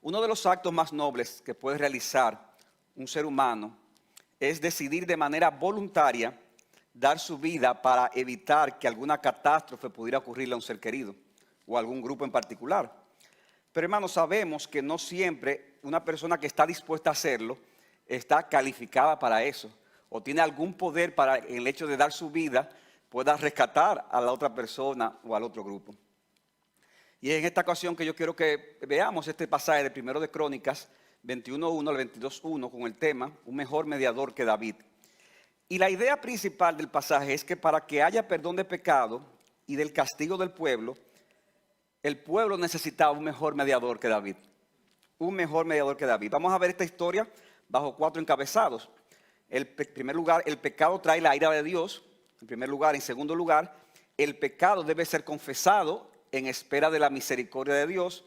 Uno de los actos más nobles que puede realizar un ser humano es decidir de manera voluntaria dar su vida para evitar que alguna catástrofe pudiera ocurrirle a un ser querido o a algún grupo en particular. Pero hermanos, sabemos que no siempre una persona que está dispuesta a hacerlo está calificada para eso o tiene algún poder para en el hecho de dar su vida pueda rescatar a la otra persona o al otro grupo. Y es en esta ocasión que yo quiero que veamos este pasaje de 1 de Crónicas 21:1 al 22:1 con el tema Un mejor mediador que David. Y la idea principal del pasaje es que para que haya perdón de pecado y del castigo del pueblo, el pueblo necesitaba un mejor mediador que David. Un mejor mediador que David. Vamos a ver esta historia bajo 4 encabezados. En primer lugar, el pecado trae la ira de Dios. En primer lugar. En segundo lugar, el pecado debe ser confesado en espera de la misericordia de Dios.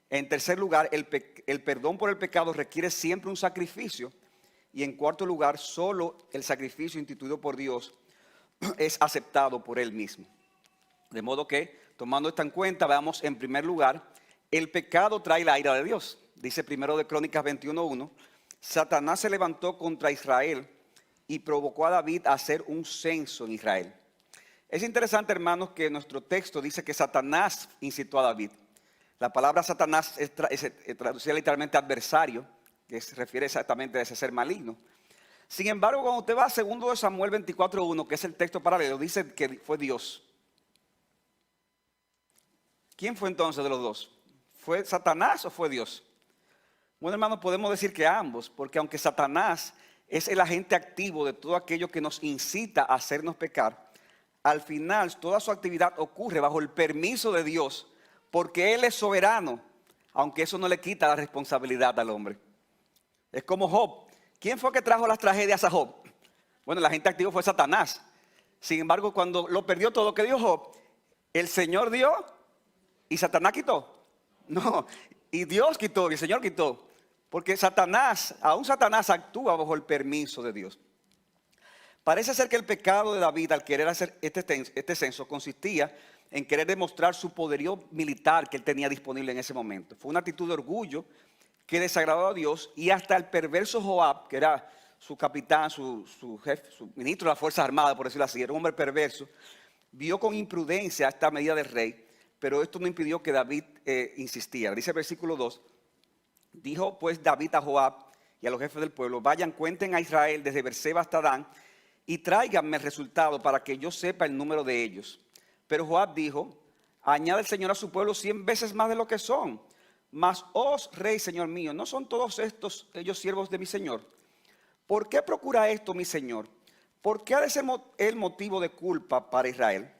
En tercer lugar, el perdón por el pecado requiere siempre un sacrificio. Y en cuarto lugar, solo el sacrificio instituido por Dios es aceptado por Él mismo. De modo que, tomando esto en cuenta, veamos en primer lugar, el pecado trae la ira de Dios. Dice 1 de Crónicas 21:1, Satanás se levantó contra Israel y provocó a David a hacer un censo en Israel. Es interesante, hermanos, que nuestro texto dice que Satanás incitó a David. La palabra Satanás es traducida literalmente adversario, que se refiere exactamente a ese ser maligno. Sin embargo, cuando usted va a 2 de Samuel 24:1, que es el texto paralelo, dice que fue Dios. ¿Quién fue entonces de los dos? ¿Fue Satanás o fue Dios? Bueno, hermanos, podemos decir que ambos, porque aunque Satanás es el agente activo de todo aquello que nos incita a hacernos pecar, al final toda su actividad ocurre bajo el permiso de Dios, porque Él es soberano, aunque eso no le quita la responsabilidad al hombre. Es como Job. ¿Quién fue que trajo las tragedias a Job? Bueno, el agente activo fue Satanás. Sin embargo, cuando lo perdió todo, ¿qué dio Job? El Señor dio y Satanás quitó. No, y Dios quitó y el Señor quitó. Porque Satanás, aún Satanás actúa bajo el permiso de Dios. Parece ser que el pecado de David al querer hacer este censo consistía en querer demostrar su poderío militar que él tenía disponible en ese momento. Fue una actitud de orgullo que desagradó a Dios y hasta el perverso Joab, que era su capitán, su jefe, su ministro de las Fuerzas Armadas, por decirlo así, era un hombre perverso, vio con imprudencia esta medida del rey, pero esto no impidió que David insistiera. Dice el versículo 2, dijo pues David a Joab y a los jefes del pueblo, vayan, cuenten a Israel desde Berseba hasta Dan y tráiganme el resultado para que yo sepa el número de ellos. Pero Joab dijo, añade el Señor a su pueblo 100 veces más de lo que son. Mas rey, Señor mío, ¿no son todos ellos siervos de mi Señor? ¿Por qué procura esto mi Señor? ¿Por qué ha de ser el motivo de culpa para Israel?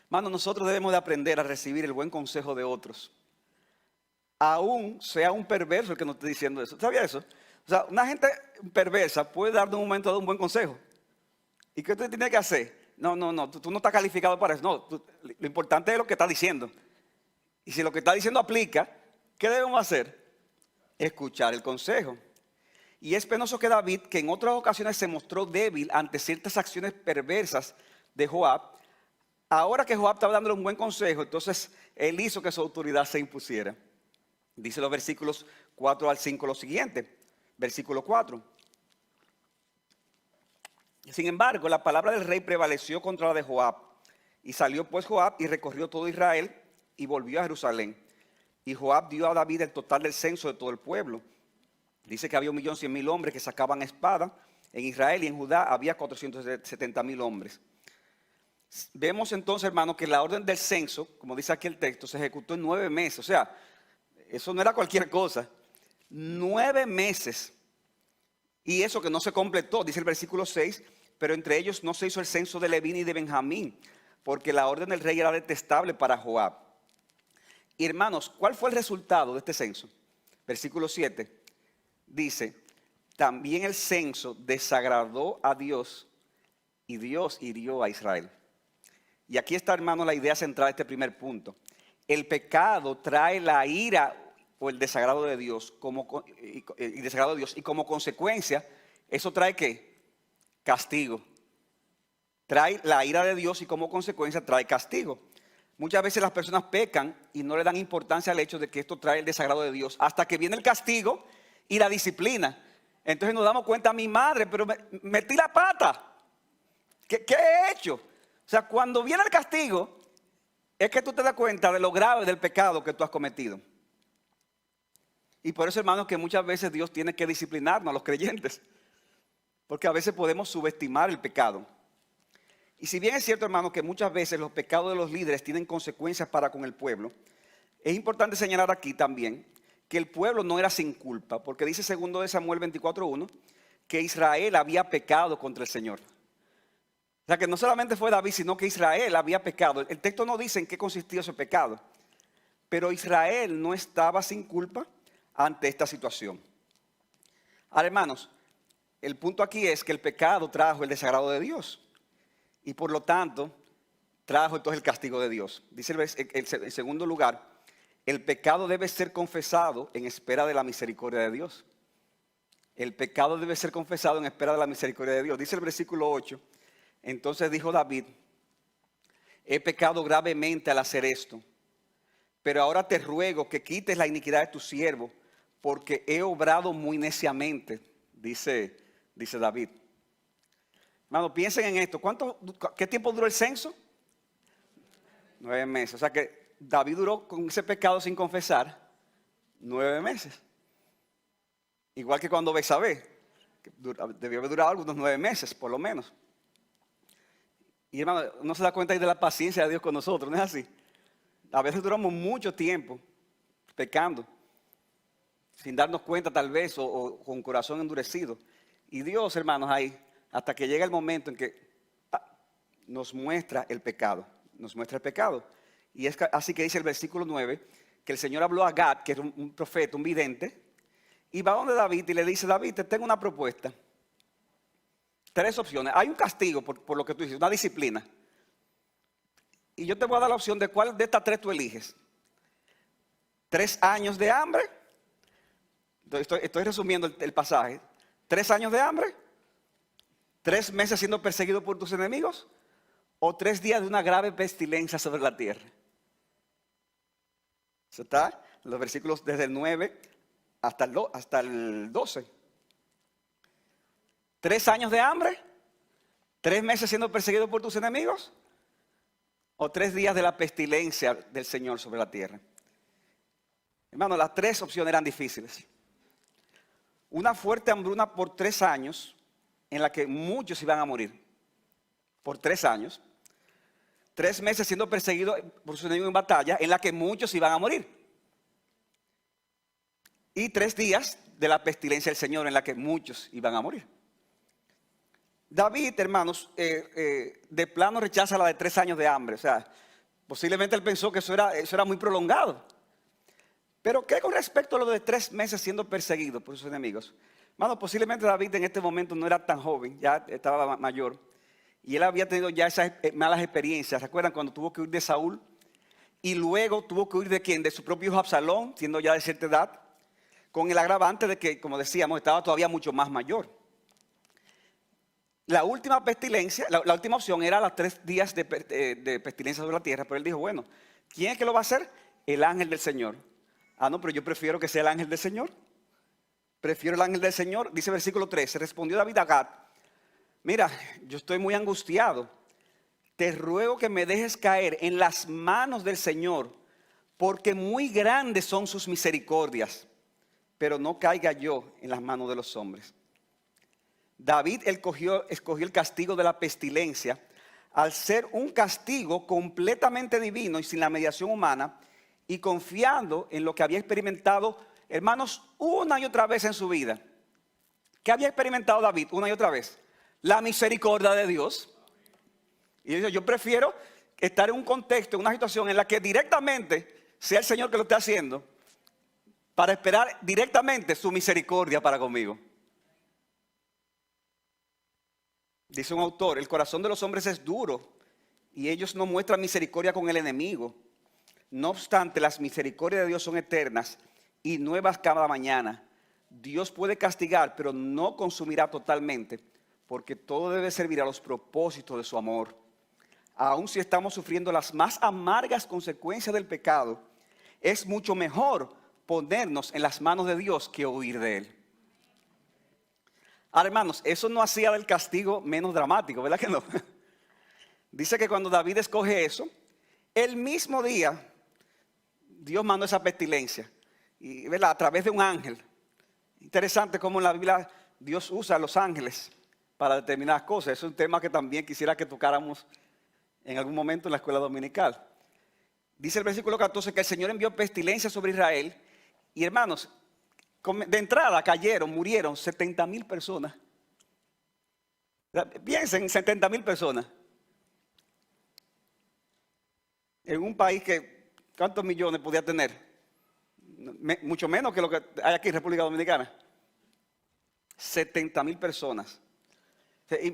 Hermano, nosotros debemos de aprender a recibir el buen consejo de otros. Aún sea un perverso el que nos esté diciendo eso. ¿Sabía eso? O sea, una gente perversa puede dar de un momento a un buen consejo. ¿Y qué usted tiene que hacer? No, tú no estás calificado para eso. No, lo importante es lo que está diciendo. Y si lo que está diciendo aplica, ¿qué debemos hacer? Escuchar el consejo. Y es penoso que David, que en otras ocasiones se mostró débil ante ciertas acciones perversas de Joab, ahora que Joab estaba dándole un buen consejo, entonces él hizo que su autoridad se impusiera. Dice los versículos 4 al 5 lo siguiente. Versículo 4. Sin embargo, la palabra del rey prevaleció contra la de Joab. Y salió pues Joab y recorrió todo Israel y volvió a Jerusalén. Y Joab dio a David el total del censo de todo el pueblo. Dice que había 1.100.000 hombres que sacaban espada. En Israel y en Judá había 470.000 hombres. Vemos entonces, hermano, que la orden del censo, como dice aquí el texto, se ejecutó en 9 meses. O sea, eso no era cualquier cosa. 9 meses. Y eso que no se completó, dice el versículo 6, pero entre ellos no se hizo el censo de Leví ni de Benjamín, porque la orden del rey era detestable para Joab. Y hermanos, ¿cuál fue el resultado de este censo? Versículo 7 dice, también el censo desagradó a Dios y Dios hirió a Israel. Y aquí está, hermano, la idea central de este primer punto. El pecado trae la ira o el desagrado de Dios y como consecuencia, ¿eso trae qué? Castigo. Trae la ira de Dios y como consecuencia trae castigo. Muchas veces las personas pecan y no le dan importancia al hecho de que esto trae el desagrado de Dios, hasta que viene el castigo y la disciplina. Entonces nos damos cuenta, mi madre, pero metí la pata. ¿Qué he hecho? O sea, cuando viene el castigo, es que tú te das cuenta de lo grave del pecado que tú has cometido. Y por eso, hermanos, que muchas veces Dios tiene que disciplinarnos a los creyentes. Porque a veces podemos subestimar el pecado. Y si bien es cierto, hermanos, que muchas veces los pecados de los líderes tienen consecuencias para con el pueblo, es importante señalar aquí también que el pueblo no era sin culpa, porque dice 2 Samuel 24:1 que Israel había pecado contra el Señor. O sea que no solamente fue David, sino que Israel había pecado. El texto no dice en qué consistía ese pecado, pero Israel no estaba sin culpa ante esta situación. Ahora, hermanos, el punto aquí es que el pecado trajo el desagrado de Dios. Y por lo tanto, trajo entonces el castigo de Dios. Dice en segundo lugar, el pecado debe ser confesado en espera de la misericordia de Dios. El pecado debe ser confesado en espera de la misericordia de Dios. Dice el versículo 8, entonces dijo David, he pecado gravemente al hacer esto, pero ahora te ruego que quites la iniquidad de tu siervo, porque he obrado muy neciamente, dice David. Hermano, piensen en esto. ¿Qué tiempo duró el censo? 9 meses. O sea que David duró con ese pecado sin confesar 9 meses. Igual que cuando Betsabé, que debió haber durado algunos 9 meses, por lo menos. Y hermano, no se da cuenta ahí de la paciencia de Dios con nosotros, ¿no es así? A veces duramos mucho tiempo pecando, sin darnos cuenta tal vez, o con corazón endurecido. Y Dios, hermanos, ahí, hasta que llega el momento en que nos muestra el pecado. Nos muestra el pecado. Y es así que dice el versículo 9, que el Señor habló a Gad, que era un profeta, un vidente, y va donde David y le dice, David, te tengo una propuesta. 3 opciones. Hay un castigo por lo que tú dices, una disciplina. Y yo te voy a dar la opción de cuál de estas 3 tú eliges. 3 años de hambre. Estoy resumiendo el pasaje. 3 años de hambre. 3 meses siendo perseguido por tus enemigos, o 3 días de una grave pestilencia sobre la tierra. Eso está en los versículos desde el 9 hasta el 12. 3 años de hambre, 3 meses siendo perseguido por tus enemigos, o 3 días de la pestilencia del Señor sobre la tierra. Hermano, las 3 opciones eran difíciles. Una fuerte hambruna por 3 años, en la que muchos iban a morir. Por 3 años. 3 meses siendo perseguidos por su enemigo en batalla, en la que muchos iban a morir. Y 3 días de la pestilencia del Señor, en la que muchos iban a morir. David, hermanos, de plano rechaza la de 3 años de hambre. O sea, posiblemente él pensó que eso era muy prolongado. Pero ¿qué con respecto a lo de 3 meses siendo perseguido por sus enemigos? Hermano, posiblemente David en este momento no era tan joven, ya estaba mayor. Y él había tenido ya esas malas experiencias. ¿Recuerdan cuando tuvo que huir de Saúl? Y luego tuvo que huir ¿de quién? De su propio hijo Absalón, siendo ya de cierta edad. Con el agravante de que, como decíamos, estaba todavía mucho más mayor. La última pestilencia, la última opción era los 3 días de pestilencia sobre la tierra. Pero él dijo, bueno, ¿quién es que lo va a hacer? El ángel del Señor. Ah, no, pero yo prefiero que sea el ángel del Señor. Prefiero el ángel del Señor. Dice el versículo 13, respondió David a Gad, mira, yo estoy muy angustiado. Te ruego que me dejes caer en las manos del Señor, porque muy grandes son sus misericordias, pero no caiga yo en las manos de los hombres. David escogió el castigo de la pestilencia al ser un castigo completamente divino y sin la mediación humana, y confiando en lo que había experimentado, hermanos, una y otra vez en su vida. ¿Qué había experimentado David una y otra vez? La misericordia de Dios. Y dice, yo prefiero estar en un contexto, en una situación en la que directamente sea el Señor que lo esté haciendo, para esperar directamente su misericordia para conmigo. Dice un autor, el corazón de los hombres es duro y ellos no muestran misericordia con el enemigo. No obstante, las misericordias de Dios son eternas y nuevas cada mañana. Dios puede castigar, pero no consumirá totalmente, porque todo debe servir a los propósitos de su amor. aun si estamos sufriendo las más amargas consecuencias del pecado, es mucho mejor ponernos en las manos de Dios que huir de Él. Ahora, hermanos, eso no hacía del castigo menos dramático, ¿verdad que no? Dice que cuando David escoge eso, el mismo día Dios mandó esa pestilencia, y, ¿verdad? A través de un ángel. Interesante cómo en la Biblia Dios usa a los ángeles para determinadas cosas. Es un tema que también quisiera que tocáramos en algún momento en la escuela dominical. Dice el versículo 14 que el Señor envió pestilencia sobre Israel. Y hermanos, de entrada murieron 70,000 personas. Piensen, 70,000 personas. En un país que, ¿cuántos millones podía tener? Mucho menos que lo que hay aquí en República Dominicana. 70,000 personas.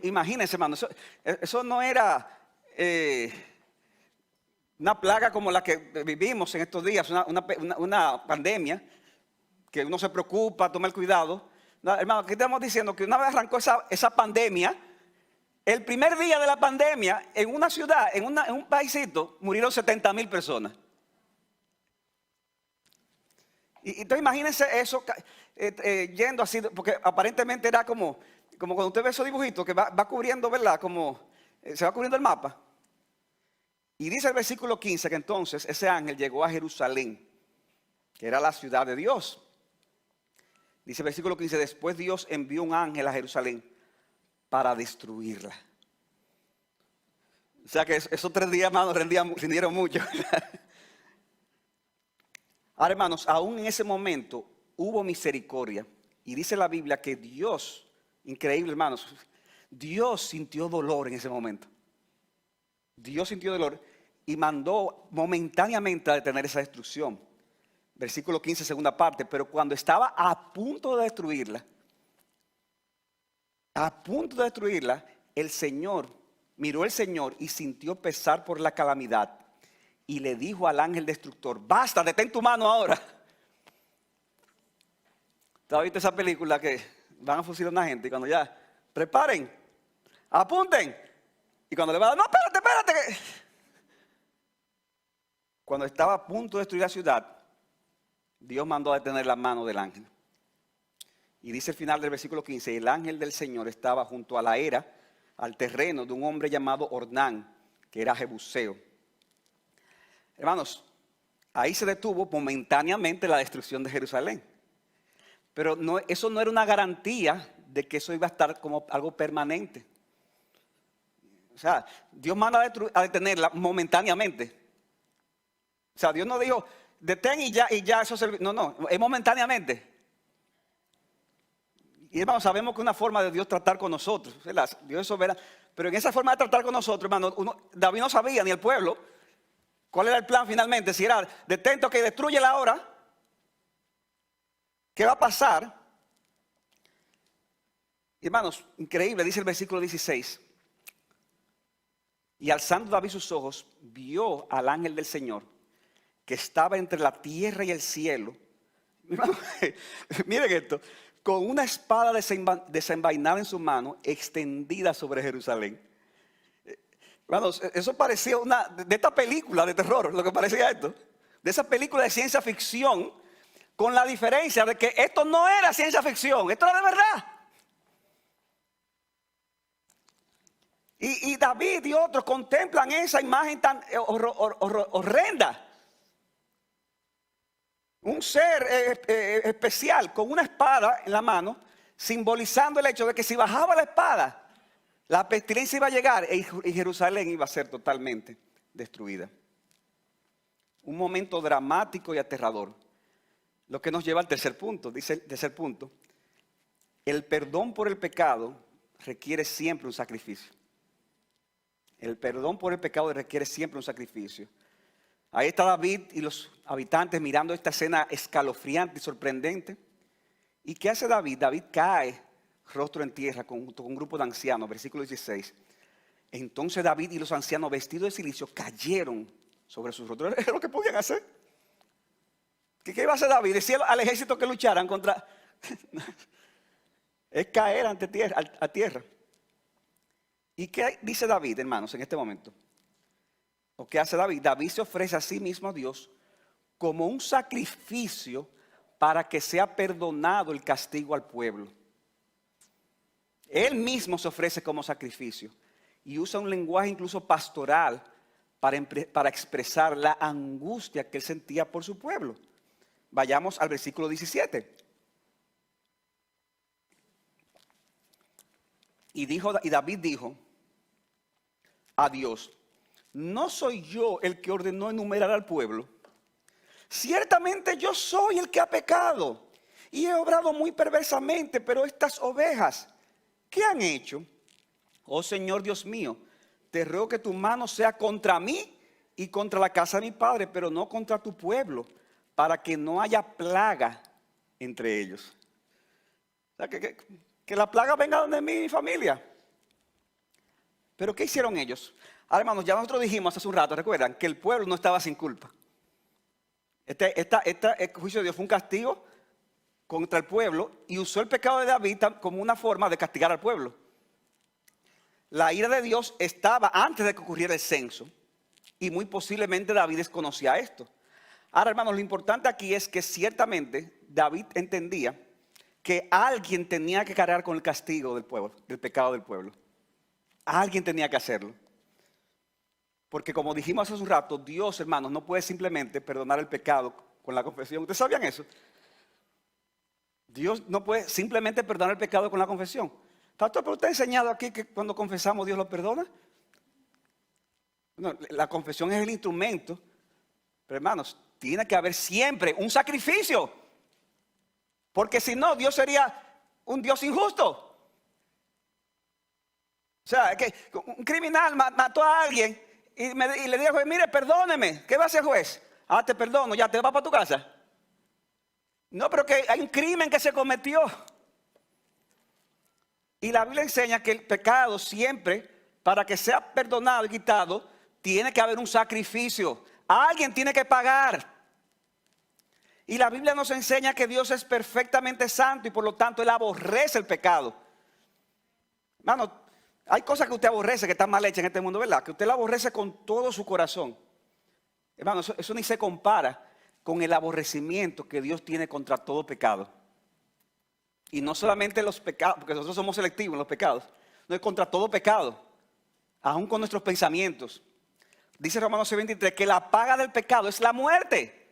Imagínense, hermano, eso no era una plaga como la que vivimos en estos días, una pandemia, que uno se preocupa, toma el cuidado. No, hermano, aquí estamos diciendo que una vez arrancó esa pandemia, el primer día de la pandemia, en una ciudad, en un paísito, murieron 70,000 personas. Y entonces imagínense eso yendo así, porque aparentemente era como cuando usted ve esos dibujitos que va cubriendo, ¿verdad? Como se va cubriendo el mapa. Y dice el versículo 15 que entonces ese ángel llegó a Jerusalén, que era la ciudad de Dios. Dice el versículo 15, después Dios envió un ángel a Jerusalén para destruirla. O sea que esos 3 días, hermanos, rindieron mucho. Ahora, hermanos, aún en ese momento hubo misericordia. Y dice la Biblia que Dios, increíble, hermanos, Dios sintió dolor en ese momento. Dios sintió dolor y mandó momentáneamente a detener esa destrucción. Versículo 15, segunda parte. Pero cuando estaba a punto de destruirla, miró el Señor y sintió pesar por la calamidad. Y le dijo al ángel destructor, basta, detén tu mano ahora. ¿Te has visto esa película que van a fusilar a una gente y cuando ya, preparen, apunten? Y cuando le va a dar, no, espérate. Cuando estaba a punto de destruir la ciudad, Dios mandó a detener la mano del ángel. Y dice el final del versículo 15, el ángel del Señor estaba junto a la era, al terreno de un hombre llamado Ornán, que era jebuseo. Hermanos, ahí se detuvo momentáneamente la destrucción de Jerusalén. Pero eso no era una garantía de que eso iba a estar como algo permanente. O sea, Dios manda a detenerla momentáneamente. O sea, Dios no dijo, detén y ya eso se... No, es momentáneamente. Y hermanos, sabemos que una forma de Dios tratar con nosotros, ¿verdad? Dios es soberano. Pero en esa forma de tratar con nosotros, hermanos, David no sabía, ni el pueblo, cuál era el plan finalmente. Si era, detente, que destrúyela ahora. ¿Qué va a pasar? Y hermanos, increíble, dice el versículo 16. Y alzando David sus ojos, vio al ángel del Señor, que estaba entre la tierra y el cielo. Miren esto, con una espada desenvainada en su mano, extendida sobre Jerusalén. Hermanos, eso parecía de esta película de terror, lo que parecía esto. De esa película de ciencia ficción, con la diferencia de que esto no era ciencia ficción, esto era de verdad. Y David y otros contemplan esa imagen tan horrenda. Un ser especial con una espada en la mano, simbolizando el hecho de que si bajaba la espada, la pestilencia iba a llegar y Jerusalén iba a ser totalmente destruida. Un momento dramático y aterrador. Lo que nos lleva al tercer punto. Dice el tercer punto: el perdón por el pecado requiere siempre un sacrificio. El perdón por el pecado requiere siempre un sacrificio. Ahí está David y los habitantes mirando esta escena escalofriante y sorprendente. ¿Y qué hace David? David cae rostro en tierra junto con un grupo de ancianos, versículo 16. Entonces David y los ancianos vestidos de silicio cayeron sobre sus rostros. Es lo que podían hacer. ¿Qué iba a hacer David? Decía al ejército que lucharan contra... es caer a tierra. ¿Y qué dice David, hermanos, en este momento? ¿O qué hace David? David se ofrece a sí mismo a Dios como un sacrificio para que sea perdonado el castigo al pueblo. Él mismo se ofrece como sacrificio y usa un lenguaje incluso pastoral para expresar la angustia que él sentía por su pueblo. Vayamos al versículo 17. Y David dijo a Dios: ¿no soy yo el que ordenó enumerar al pueblo? Ciertamente yo soy el que ha pecado y he obrado muy perversamente, pero estas ovejas, ¿qué han hecho? Oh Señor Dios mío, te ruego que tu mano sea contra mí y contra la casa de mi padre, pero no contra tu pueblo, para que no haya plaga entre ellos. O sea, que la plaga venga de mi familia. Pero ¿qué hicieron ellos? Ahora, hermanos, ya nosotros dijimos hace un rato, recuerdan, que el pueblo no estaba sin culpa. El juicio de Dios fue un castigo contra el pueblo y usó el pecado de David como una forma de castigar al pueblo. La ira de Dios estaba antes de que ocurriera el censo y muy posiblemente David desconocía esto. Ahora, hermanos, lo importante aquí es que ciertamente David entendía que alguien tenía que cargar con el castigo del pueblo, del pecado del pueblo. Alguien tenía que hacerlo. Porque como dijimos hace un rato, Dios, hermanos, no puede simplemente perdonar el pecado con la confesión. ¿Ustedes sabían eso? Dios no puede simplemente perdonar el pecado con la confesión. Pastor, ¿pero usted ha enseñado aquí que cuando confesamos Dios lo perdona? No, la confesión es el instrumento. Pero hermanos, tiene que haber siempre un sacrificio. Porque si no, Dios sería un Dios injusto. O sea, que un criminal mató a alguien y le dijo: mire, perdóneme. ¿Qué va a hacer el juez? Ah, te perdono, ya te vas para tu casa. No, pero que hay un crimen que se cometió. Y la Biblia enseña que el pecado siempre, para que sea perdonado y quitado, tiene que haber un sacrificio. Alguien tiene que pagar. Y la Biblia nos enseña que Dios es perfectamente santo y por lo tanto Él aborrece el pecado. Hermano, hay cosas que usted aborrece que están mal hechas en este mundo, ¿verdad? Que usted la aborrece con todo su corazón. Hermano, eso ni se compara con el aborrecimiento que Dios tiene contra todo pecado. Y no solamente los pecados, porque nosotros somos selectivos en los pecados, no es contra todo pecado, aún con nuestros pensamientos. Dice Romanos 6:23 que la paga del pecado es la muerte.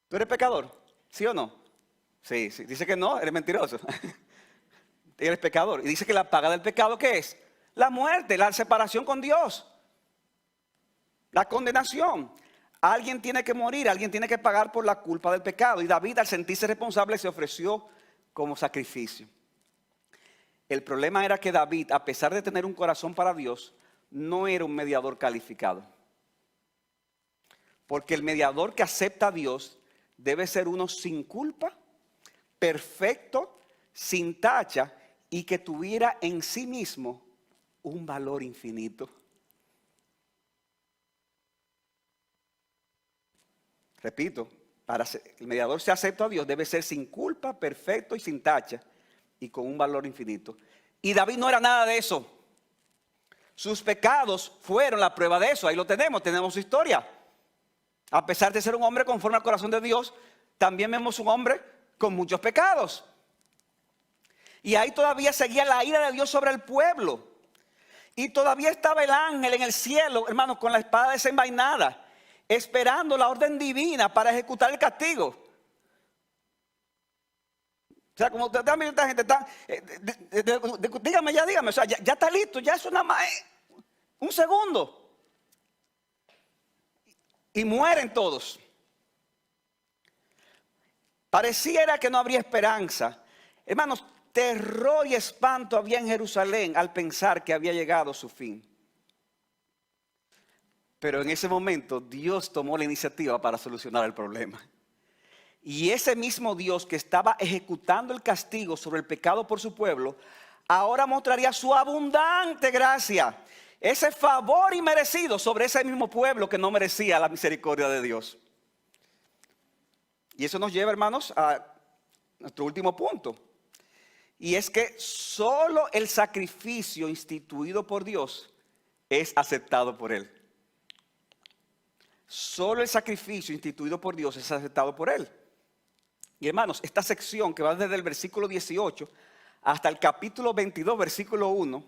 ¿Tú eres pecador? ¿Sí o no? Sí, sí. Dice que no, eres mentiroso. Eres pecador. Y dice que la paga del pecado, ¿qué es? La muerte, la separación con Dios. La condenación. Alguien tiene que morir, alguien tiene que pagar por la culpa del pecado. Y David, al sentirse responsable, se ofreció como sacrificio. El problema era que David, a pesar de tener un corazón para Dios, no era un mediador calificado. Porque el mediador que acepta a Dios debe ser uno sin culpa, perfecto, sin tacha y que tuviera en sí mismo un valor infinito. Repito, para que el mediador se acepta a Dios debe ser sin culpa, perfecto y sin tacha y con un valor infinito. Y David no era nada de eso. Sus pecados fueron la prueba de eso. Ahí lo tenemos su historia. A pesar de ser un hombre conforme al corazón de Dios, también vemos un hombre con muchos pecados. Y ahí todavía seguía la ira de Dios sobre el pueblo. Y todavía estaba el ángel en el cielo, hermanos, con la espada desenvainada, esperando la orden divina para ejecutar el castigo. O sea, como también esta gente está, dígame, o sea, ya está listo, ya es una más, un segundo. Y mueren todos. Pareciera que no habría esperanza. Hermanos, terror y espanto había en Jerusalén al pensar que había llegado su fin. Pero en ese momento Dios tomó la iniciativa para solucionar el problema. Y ese mismo Dios que estaba ejecutando el castigo sobre el pecado por su pueblo, ahora mostraría su abundante gracia, ese favor inmerecido sobre ese mismo pueblo que no merecía la misericordia de Dios. Y eso nos lleva, hermanos, a nuestro último punto. Y es que solo el sacrificio instituido por Dios es aceptado por Él. Solo el sacrificio instituido por Dios es aceptado por Él. Y hermanos, esta sección que va desde el versículo 18 hasta el capítulo 22, versículo 1,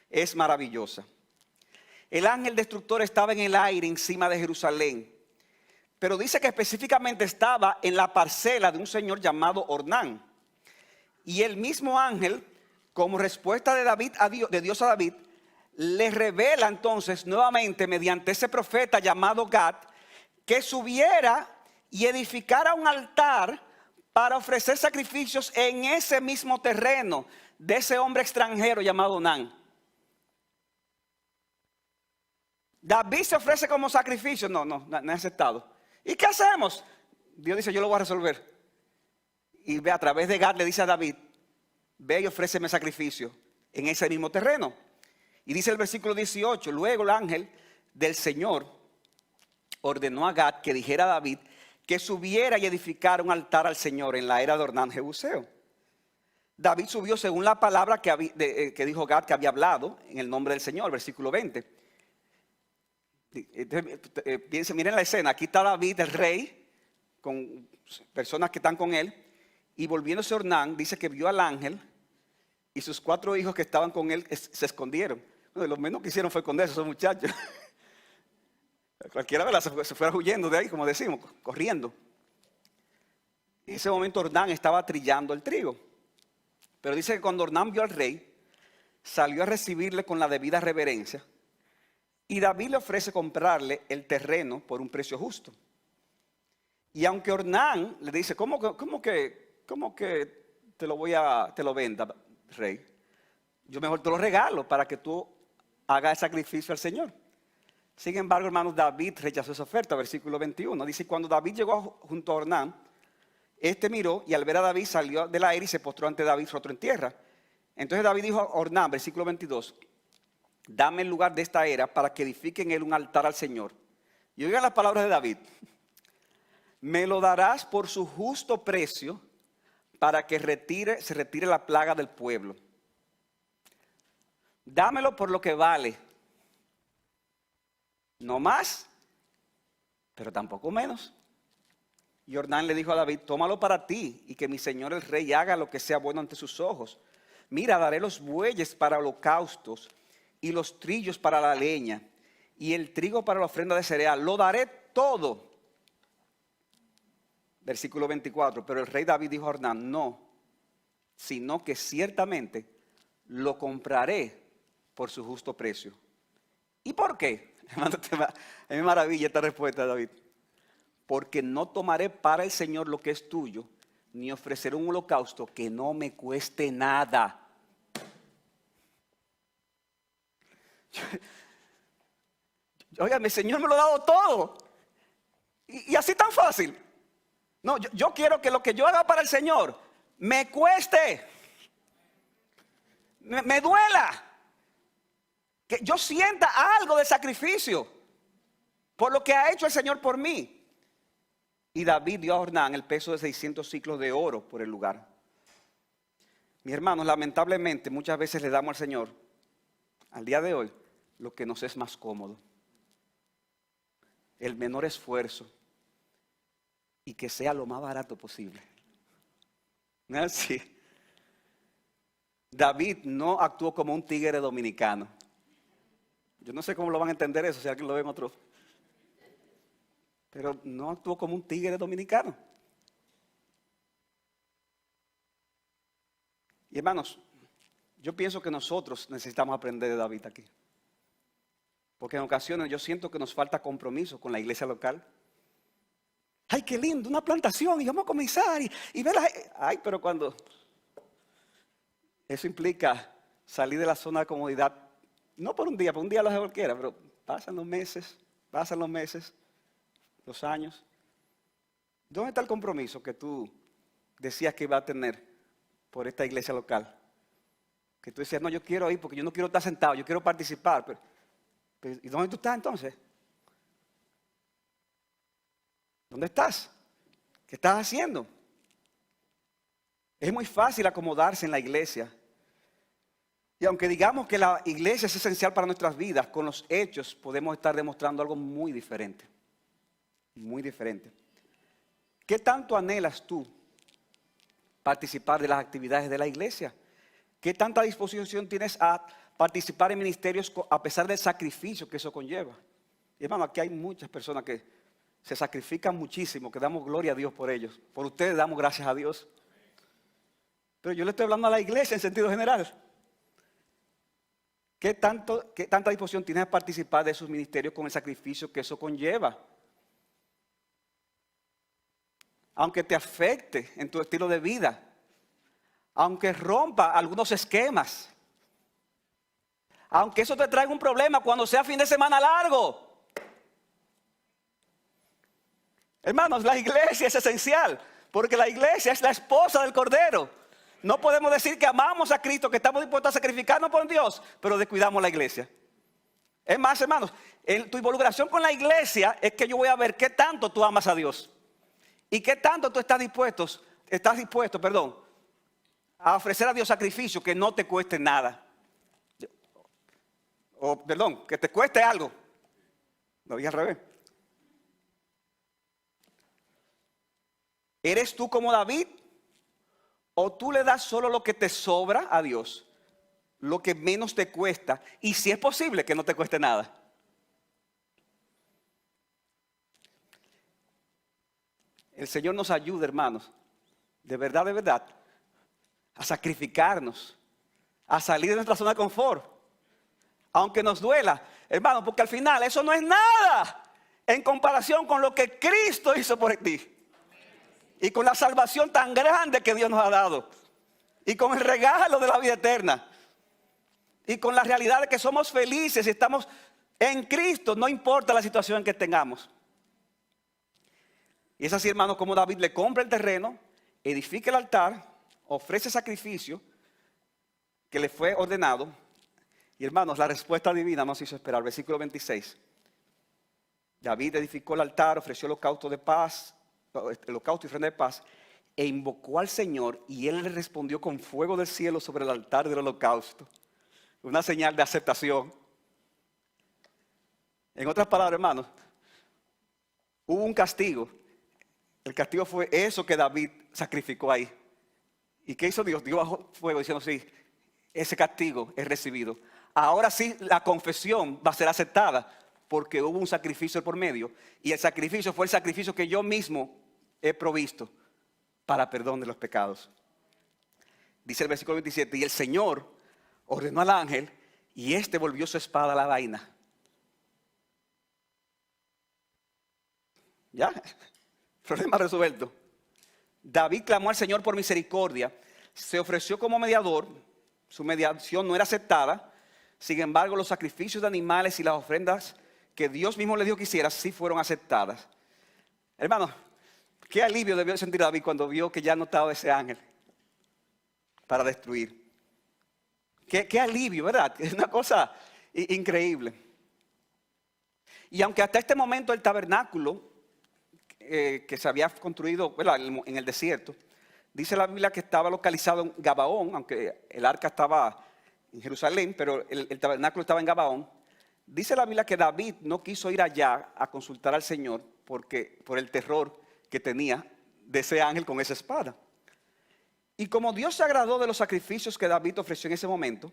es maravillosa. El ángel destructor estaba en el aire encima de Jerusalén, pero dice que específicamente estaba en la parcela de un señor llamado Ornán. Y el mismo ángel, como respuesta de Dios a David, le revela entonces nuevamente mediante ese profeta llamado Gad, que subiera y edificara un altar para ofrecer sacrificios en ese mismo terreno de ese hombre extranjero llamado Ornán. David se ofrece como sacrificio. No es aceptado. ¿Y qué hacemos? Dios dice, yo lo voy a resolver. Y ve, a través de Gad le dice a David, ve y ofréceme sacrificio en ese mismo terreno. Y dice el versículo 18, luego el ángel del Señor ordenó a Gad que dijera a David que subiera y edificara un altar al Señor en la era de Ornán Jebuseo. David subió según la palabra que dijo Gad que había hablado en el nombre del Señor, versículo 20. Miren la escena, aquí está David, el rey, con personas que están con él, y volviéndose a Ornán, dice que vio al ángel y sus 4 hijos que estaban con él se escondieron. Bueno, lo menos que hicieron fue esconderse esos muchachos. Cualquiera vez se fuera huyendo de ahí, como decimos, corriendo. En ese momento Ornán estaba trillando el trigo. Pero dice que cuando Ornán vio al rey, salió a recibirle con la debida reverencia. Y David le ofrece comprarle el terreno por un precio justo. Y aunque Ornán le dice, ¿cómo que te lo venda, rey? Yo mejor te lo regalo para que tú hagas el sacrificio al Señor. Sin embargo, hermanos, David rechazó esa oferta, versículo 21. Dice, cuando David llegó junto a Ornán, este miró y al ver a David salió del aire y se postró ante David rostro en tierra. Entonces David dijo a Ornán, versículo 22, dame el lugar de esta era para que edifique en él un altar al Señor. Y oigan las palabras de David. Me lo darás por su justo precio para que se retire la plaga del pueblo. Dámelo por lo que vale. No más, pero tampoco menos. Y Ornán le dijo a David, tómalo para ti y que mi señor el rey haga lo que sea bueno ante sus ojos. Mira, daré los bueyes para holocaustos y los trillos para la leña y el trigo para la ofrenda de cereal. Lo daré todo. Versículo 24, pero el rey David dijo a Ornán, no, sino que ciertamente lo compraré por su justo precio. ¿Y por qué? Es maravilla esta respuesta de David. Porque no tomaré para el Señor lo que es tuyo, ni ofreceré un holocausto que no me cueste nada. Oiga, mi Señor me lo ha dado todo. Y así tan fácil. No, yo quiero que lo que yo haga para el Señor me cueste, me duela. Que yo sienta algo de sacrificio por lo que ha hecho el Señor por mí. Y David dio a Ornán el peso de 600 siclos de oro por el lugar. Mis hermanos, lamentablemente muchas veces le damos al Señor, al día de hoy, lo que nos es más cómodo. El menor esfuerzo. Y que sea lo más barato posible. ¿No es así? David no actuó como un tigre dominicano. Yo no sé cómo lo van a entender eso, si alguien lo ve en otro. Pero no actuó como un tigre dominicano. Y hermanos, yo pienso que nosotros necesitamos aprender de David aquí. Porque en ocasiones yo siento que nos falta compromiso con la iglesia local. Ay, qué lindo, una plantación y vamos a comenzar y ver ay, pero cuando eso implica salir de la zona de comodidad, no por un día lo hace cualquiera, pero pasan los meses, los años. ¿Dónde está el compromiso que tú decías que iba a tener por esta iglesia local? Que tú decías, no, yo quiero ir porque yo no quiero estar sentado, yo quiero participar. Pero ¿y dónde tú estás entonces? ¿Dónde estás? ¿Qué estás haciendo? Es muy fácil acomodarse en la iglesia. Y aunque digamos que la iglesia es esencial para nuestras vidas, con los hechos podemos estar demostrando algo muy diferente. Muy diferente. ¿Qué tanto anhelas tú participar de las actividades de la iglesia? ¿Qué tanta disposición tienes a participar en ministerios a pesar del sacrificio que eso conlleva? Y hermano, aquí hay muchas personas que se sacrifican muchísimo, que damos gloria a Dios por ellos. Por ustedes damos gracias a Dios. Pero yo le estoy hablando a la iglesia en sentido general. ¿Qué tanta disposición tienes a participar de esos ministerios con el sacrificio que eso conlleva? Aunque te afecte en tu estilo de vida, aunque rompa algunos esquemas, aunque eso te traiga un problema cuando sea fin de semana largo. Hermanos, la iglesia es esencial, porque la iglesia es la esposa del Cordero. No podemos decir que amamos a Cristo, que estamos dispuestos a sacrificarnos por Dios, pero descuidamos la iglesia. Es más, hermanos, tu involucración con la iglesia es que yo voy a ver qué tanto tú amas a Dios. Y qué tanto tú estás dispuesto, a ofrecer a Dios sacrificio que no te cueste nada. Que te cueste algo. Lo dije al revés. ¿Eres tú como David? ¿O tú le das solo lo que te sobra a Dios? Lo que menos te cuesta. Y si es posible que no te cueste nada. El Señor nos ayuda, hermanos, de verdad, a sacrificarnos, a salir de nuestra zona de confort. Aunque nos duela, hermano, porque al final eso no es nada en comparación con lo que Cristo hizo por ti. Y con la salvación tan grande que Dios nos ha dado. Y con el regalo de la vida eterna. Y con la realidad de que somos felices y estamos en Cristo, no importa la situación que tengamos. Y es así, hermano, como David le compra el terreno, edifica el altar, ofrece sacrificio que le fue ordenado. Y hermanos, la respuesta divina nos hizo esperar. Versículo 26. David edificó el altar, ofreció holocausto de paz, holocausto y ofrenda de paz, e invocó al Señor, y Él le respondió con fuego del cielo sobre el altar del holocausto. Una señal de aceptación. En otras palabras, hermanos, hubo un castigo. El castigo fue eso que David sacrificó ahí. ¿Y qué hizo Dios? Dios bajó fuego diciendo, sí, ese castigo es recibido. Ahora sí la confesión va a ser aceptada porque hubo un sacrificio por medio. Y el sacrificio fue el sacrificio que yo mismo he provisto para perdón de los pecados. Dice el versículo 27, y el Señor ordenó al ángel y éste volvió su espada a la vaina. ¿Ya? Problema resuelto. David clamó al Señor por misericordia, se ofreció como mediador, su mediación no era aceptada, sin embargo los sacrificios de animales y las ofrendas que Dios mismo le dijo que hiciera sí fueron aceptadas. Hermanos, qué alivio debió sentir David cuando vio que ya no estaba ese ángel para destruir. Qué alivio, ¿verdad? Es una cosa increíble. Y aunque hasta este momento el tabernáculo que se había construido, ¿verdad?, en el desierto, dice la Biblia que estaba localizado en Gabaón, aunque el arca estaba en Jerusalén, pero el tabernáculo estaba en Gabaón. Dice la Biblia que David no quiso ir allá a consultar al Señor por el terror que tenía de ese ángel con esa espada. Y como Dios se agradó de los sacrificios que David ofreció en ese momento,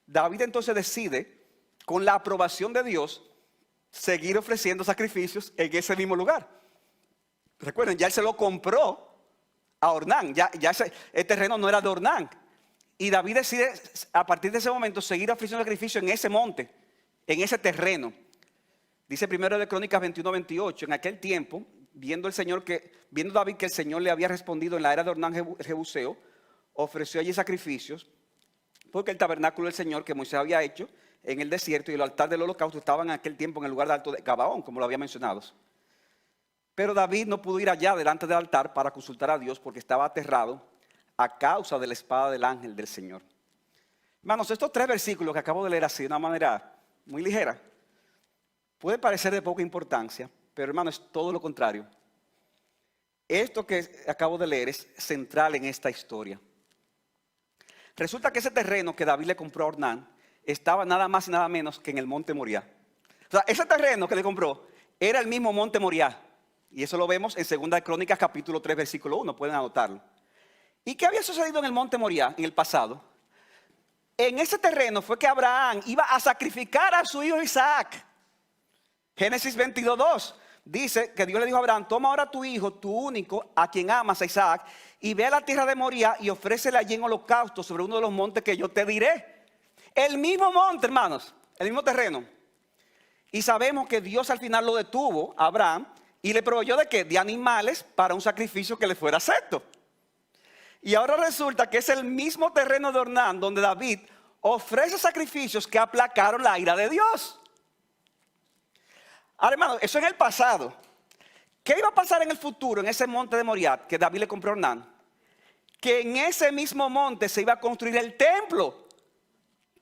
David entonces decide, con la aprobación de Dios, seguir ofreciendo sacrificios en ese mismo lugar. Recuerden, ya él se lo compró a Ornán, ya el terreno no era de Ornán. Y David decide a partir de ese momento seguir ofreciendo sacrificio en ese monte, en ese terreno. Dice primero de Crónicas 21-28, en aquel tiempo, viendo David que el Señor le había respondido en la era de Ornán Jebuseo, ofreció allí sacrificios, porque el tabernáculo del Señor que Moisés había hecho en el desierto y el altar del holocausto estaban en aquel tiempo en el lugar alto de Gabaón, como lo había mencionado. Pero David no pudo ir allá delante del altar para consultar a Dios porque estaba aterrado a causa de la espada del ángel del Señor. Hermanos, estos 3 versículos que acabo de leer así de una manera muy ligera, puede parecer de poca importancia, pero hermano, es todo lo contrario. Esto que acabo de leer es central en esta historia. Resulta que ese terreno que David le compró a Ornán estaba nada más y nada menos que en el monte Moriah. O sea, ese terreno que le compró era el mismo monte Moriah. Y eso lo vemos en 2 Crónicas capítulo 3 versículo 1, pueden anotarlo. ¿Y qué había sucedido en el monte Moriah en el pasado? En ese terreno fue que Abraham iba a sacrificar a su hijo Isaac. Génesis 22:2 dice que Dios le dijo a Abraham: toma ahora tu hijo, tu único, a quien amas, a Isaac, y ve a la tierra de Moriah y ofrécele allí en holocausto sobre uno de los montes que yo te diré. El mismo monte, hermanos, el mismo terreno. Y sabemos que Dios al final lo detuvo a Abraham y le proveyó de qué? De animales para un sacrificio que le fuera acepto. Y ahora resulta que es el mismo terreno de Ornán donde David ofrece sacrificios que aplacaron la ira de Dios. Ahora, hermano, eso en el pasado. ¿Qué iba a pasar en el futuro, en ese monte de Moriah que David le compró a Ornán? Que en ese mismo monte se iba a construir el templo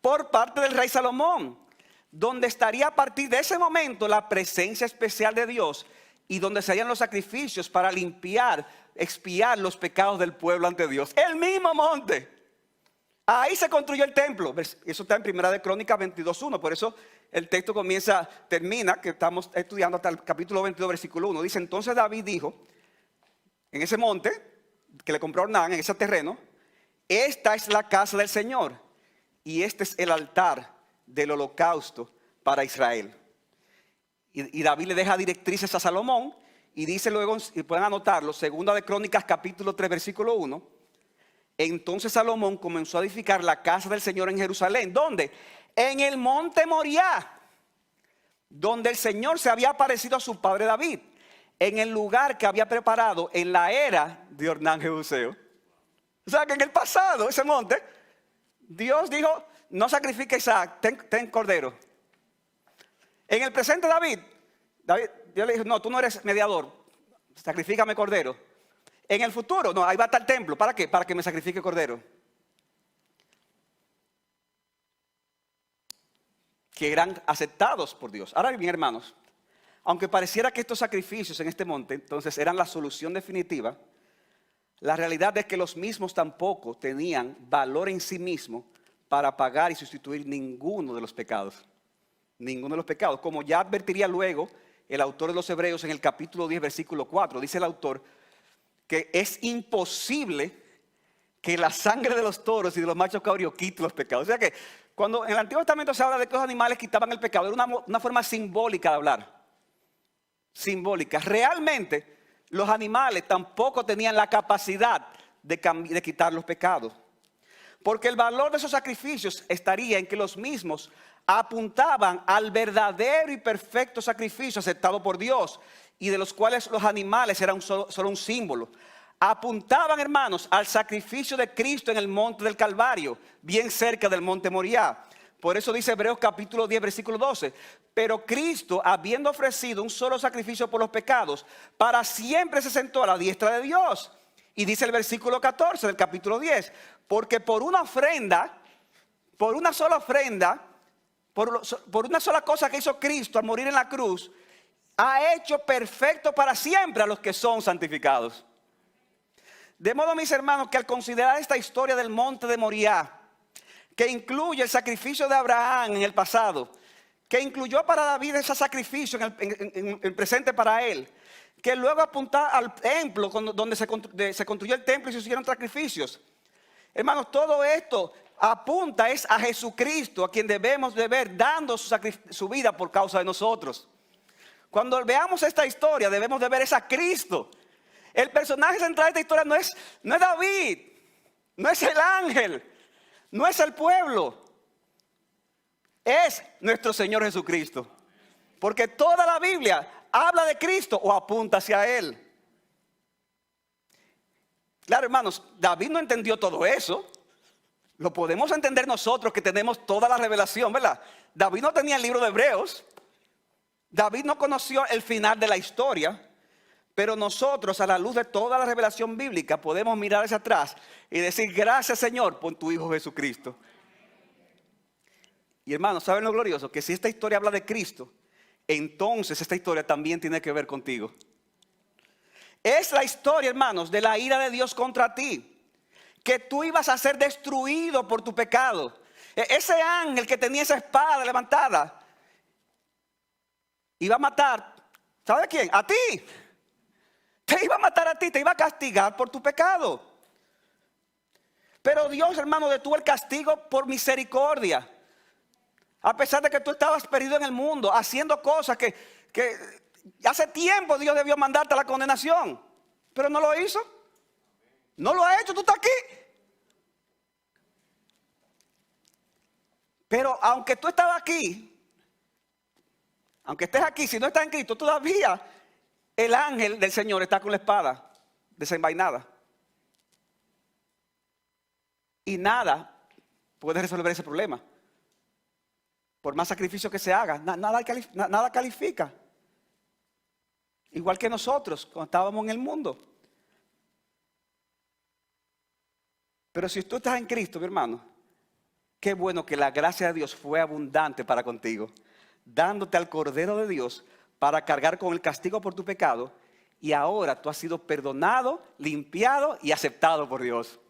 por parte del rey Salomón, donde estaría a partir de ese momento la presencia especial de Dios y donde se harían los sacrificios para limpiar, expiar los pecados del pueblo ante Dios. El mismo monte. Ahí se construyó el templo. Eso está en 1 Crónicas 22:1. Por eso el texto termina, que estamos estudiando hasta el capítulo 22, versículo 1. Dice: entonces David dijo, en ese monte que le compró Ornán, en ese terreno: esta es la casa del Señor y este es el altar del holocausto para Israel. Y David le deja directrices a Salomón y dice luego, y pueden anotarlo, 2 Crónicas capítulo 3 versículo 1. Entonces Salomón comenzó a edificar la casa del Señor en Jerusalén. ¿Dónde? En el monte Moriah, donde el Señor se había aparecido a su padre David, en el lugar que había preparado en la era de Ornán Jebuseo. O sea que en el pasado, ese monte, Dios dijo: no sacrifique a Isaac, ten cordero. En el presente David, Dios le dijo: no, tú no eres mediador, sacrifícame cordero. En el futuro, no, ahí va a estar el templo. ¿Para qué? Para que me sacrifique cordero. Que eran aceptados por Dios. Ahora bien, hermanos, aunque pareciera que estos sacrificios en este monte entonces eran la solución definitiva, la realidad es que los mismos tampoco tenían valor en sí mismos para pagar y sustituir ninguno de los pecados. Ninguno de los pecados. Como ya advertiría luego el autor de los Hebreos en el capítulo 10, versículo 4, dice el autor que es imposible que la sangre de los toros y de los machos cabríos quite los pecados. O sea que cuando en el Antiguo Testamento se habla de que los animales quitaban el pecado, era una forma simbólica de hablar. Simbólica. Realmente los animales tampoco tenían la capacidad de quitar los pecados. Porque el valor de esos sacrificios estaría en que los mismos apuntaban al verdadero y perfecto sacrificio aceptado por Dios, y de los cuales los animales eran solo un símbolo. Apuntaban, hermanos, al sacrificio de Cristo en el monte del Calvario, bien cerca del monte Moriah. Por eso dice Hebreos capítulo 10, versículo 12. Pero Cristo, habiendo ofrecido un solo sacrificio por los pecados, para siempre se sentó a la diestra de Dios. Y dice el versículo 14 del capítulo 10. Porque por una ofrenda, por una sola ofrenda, por una sola cosa que hizo Cristo al morir en la cruz, ha hecho perfecto para siempre a los que son santificados. De modo, mis hermanos, que al considerar esta historia del monte de Moriah, que incluye el sacrificio de Abraham en el pasado, que incluyó para David ese sacrificio en el presente para él, que luego apunta al templo donde se construyó el templo y se hicieron sacrificios. Hermanos, todo esto apunta es a Jesucristo, a quien debemos de ver dando su vida por causa de nosotros. Cuando veamos esta historia debemos de ver es a Cristo. El personaje central de esta historia no es David, no es el ángel, no es el pueblo, es nuestro Señor Jesucristo. Porque toda la Biblia habla de Cristo o apunta hacia Él. Claro, hermanos, David no entendió todo eso. Lo podemos entender nosotros que tenemos toda la revelación, ¿verdad? David no tenía el libro de Hebreos. David no conoció el final de la historia. Pero nosotros, a la luz de toda la revelación bíblica, podemos mirar hacia atrás y decir: gracias, Señor, por tu Hijo Jesucristo. Y hermanos, ¿saben lo glorioso? Que si esta historia habla de Cristo, entonces esta historia también tiene que ver contigo. Es la historia, hermanos, de la ira de Dios contra ti, que tú ibas a ser destruido por tu pecado. Ese ángel que tenía esa espada levantada iba a matar, ¿sabe a quién? A ti. Te iba a matar a ti, te iba a castigar por tu pecado. Pero Dios, hermano, detuvo el castigo por misericordia. A pesar de que tú estabas perdido en el mundo, haciendo cosas que hace tiempo Dios debió mandarte a la condenación. Pero no lo hizo. No lo ha hecho, tú estás aquí. Pero aunque tú estabas aquí, aunque estés aquí, si no estás en Cristo, todavía el ángel del Señor está con la espada desenvainada. Y nada puede resolver ese problema. Por más sacrificio que se haga, nada califica. Igual que nosotros cuando estábamos en el mundo. Pero si tú estás en Cristo, mi hermano, qué bueno que la gracia de Dios fue abundante para contigo, dándote al Cordero de Dios para cargar con el castigo por tu pecado, y ahora tú has sido perdonado, limpiado y aceptado por Dios.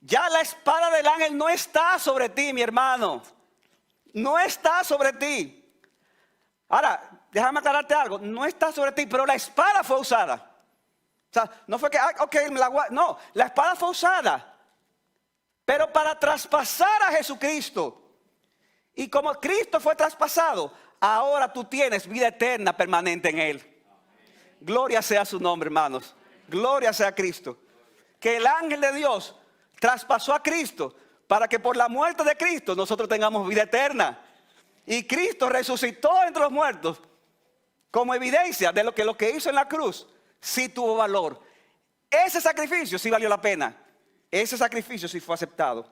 Ya la espada del ángel no está sobre ti, mi hermano. No está sobre ti. Ahora, déjame aclararte algo. No está sobre ti, pero la espada fue usada. O sea, no fue que, no, la espada fue usada. Pero para traspasar a Jesucristo. Y como Cristo fue traspasado, ahora tú tienes vida eterna permanente en Él. Gloria sea su nombre, hermanos. Gloria sea a Cristo. Que el ángel de Dios traspasó a Cristo para que por la muerte de Cristo nosotros tengamos vida eterna. Y Cristo resucitó entre los muertos como evidencia de lo que hizo en la cruz sí tuvo valor. Ese sacrificio sí valió la pena. Ese sacrificio sí fue aceptado.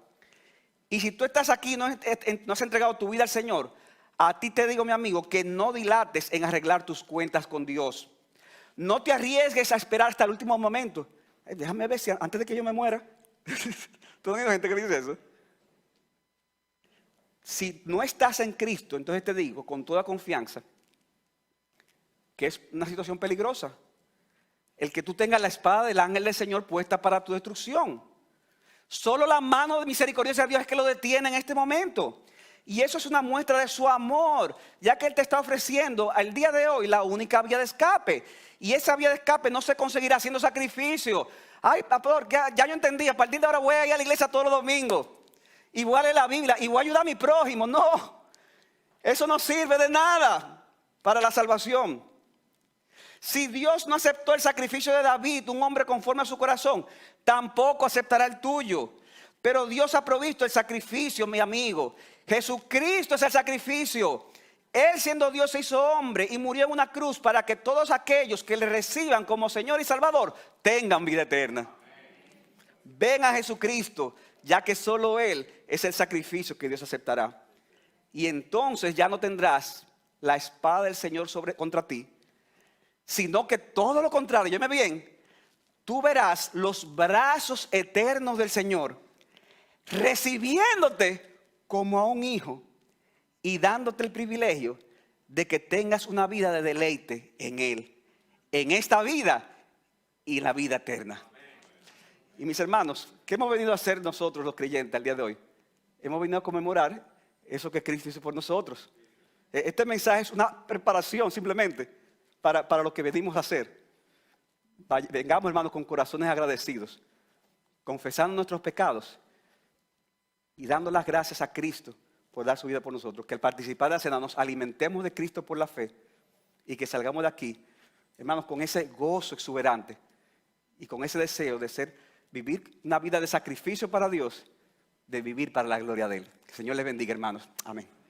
Y si tú estás aquí y no has entregado tu vida al Señor, a ti te digo, mi amigo, que no dilates en arreglar tus cuentas con Dios. No te arriesgues a esperar hasta el último momento. Déjame ver si antes de que yo me muera. ¿Tú no hay gente que dice eso? Si no estás en Cristo, entonces te digo con toda confianza que es una situación peligrosa. El que tú tengas la espada del ángel del Señor puesta para tu destrucción. Solo la mano de misericordia de Dios es que lo detiene en este momento. Y eso es una muestra de su amor, ya que Él te está ofreciendo al día de hoy la única vía de escape. Y esa vía de escape no se conseguirá haciendo sacrificio. Ay, pastor, ya yo entendí, a partir de ahora voy a ir a la iglesia todos los domingos. Y voy a leer la Biblia y voy a ayudar a mi prójimo. No, eso no sirve de nada para la salvación. Si Dios no aceptó el sacrificio de David, un hombre conforme a su corazón, tampoco aceptará el tuyo. Pero Dios ha provisto el sacrificio, mi amigo. Jesucristo es el sacrificio. Él siendo Dios se hizo hombre y murió en una cruz para que todos aquellos que le reciban como Señor y Salvador tengan vida eterna. Ven a Jesucristo, ya que solo Él es el sacrificio que Dios aceptará. Y entonces ya no tendrás la espada del Señor contra ti, sino que todo lo contrario, óyeme bien, tú verás los brazos eternos del Señor recibiéndote como a un hijo y dándote el privilegio de que tengas una vida de deleite en Él, en esta vida y en la vida eterna. Y mis hermanos, ¿qué hemos venido a hacer nosotros los creyentes al día de hoy? Hemos venido a conmemorar eso que Cristo hizo por nosotros. Este mensaje es una preparación simplemente para lo que venimos a hacer. Vengamos, hermanos, con corazones agradecidos, confesando nuestros pecados y dando las gracias a Cristo por dar su vida por nosotros. Que al participar de la cena nos alimentemos de Cristo por la fe y que salgamos de aquí, hermanos, con ese gozo exuberante y con ese deseo de vivir una vida de sacrificio para Dios, de vivir para la gloria de Él. Que el Señor les bendiga, hermanos. Amén.